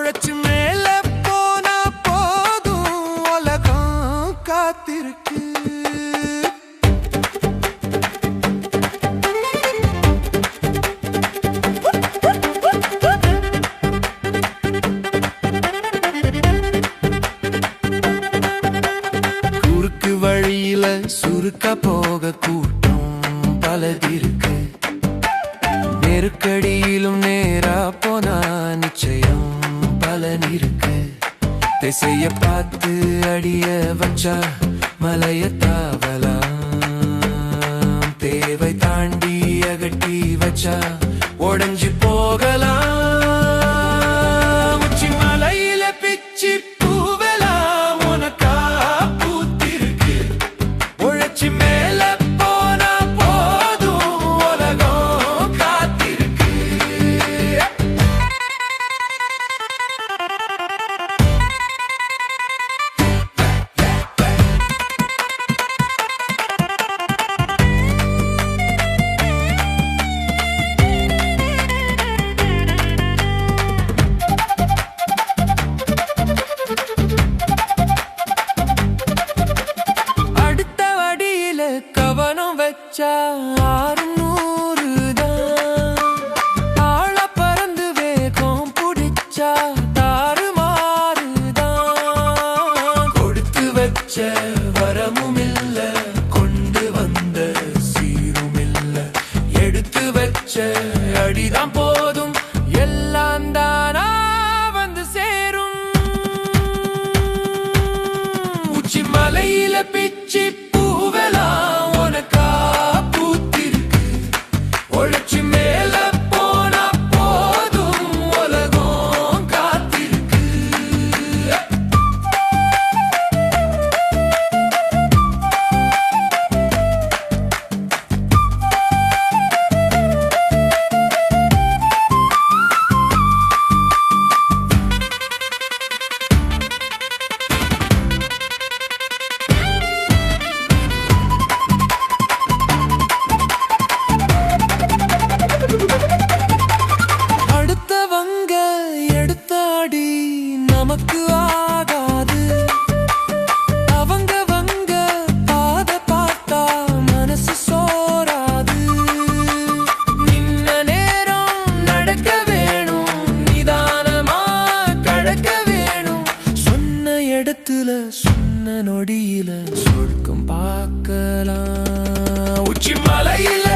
உழைச்சு மேல போனா போதும் உலகம் காத்திருக்கு. குறுக்கு வழியில சுருக்க போக கூட்டம் பலதிருக்கு. நெருக்கடியிலும் நேரா போனா நிச்சயம் பலன் இருக்கு. திசைய பார்த்து அடிய வச்சா மலைய தாவலாம். தேவை தாண்டி அகட்டி வச்சா உடஞ்சி போகலாம். உச்சி மலையில பிச்சி பூவெல்லாம் உனக்கா பூத்திருக்கு. உழைச்சி மேல போனா போதும் உலகம் காத்திருக்கு. கவனம் வச்சா 600 தான். ஆழ பறந்து வேகம் பிடிச்சா தாறுமாறுதான். கொடுத்து வச்ச வரமும் இல்ல, கொண்டு வந்த சீரும் இல்ல. எடுத்து வச்ச அடிதான் போதும், எல்லாம் தானா வந்து சேரும். உச்சி மலையில பிச்சி பூவெல்லாம் உனக்கா பூத்திருக்கு. உழைச்சு மேல போனா போதும் உலகம் காத்திருக்கு. அடுத்தவங்க எடுத்த அடி நமக்கு ஆகாது. அவங்க பாத பார்த்தா மனசு சோராது. நின்ன நேரம் நடக்க வேணும், நிதானமா கடக்க வேணும். சொன்ன இடத்துல சொன்ன நொடியில சொர்க்கம் பார்க்கலாம். உச்சி மலையில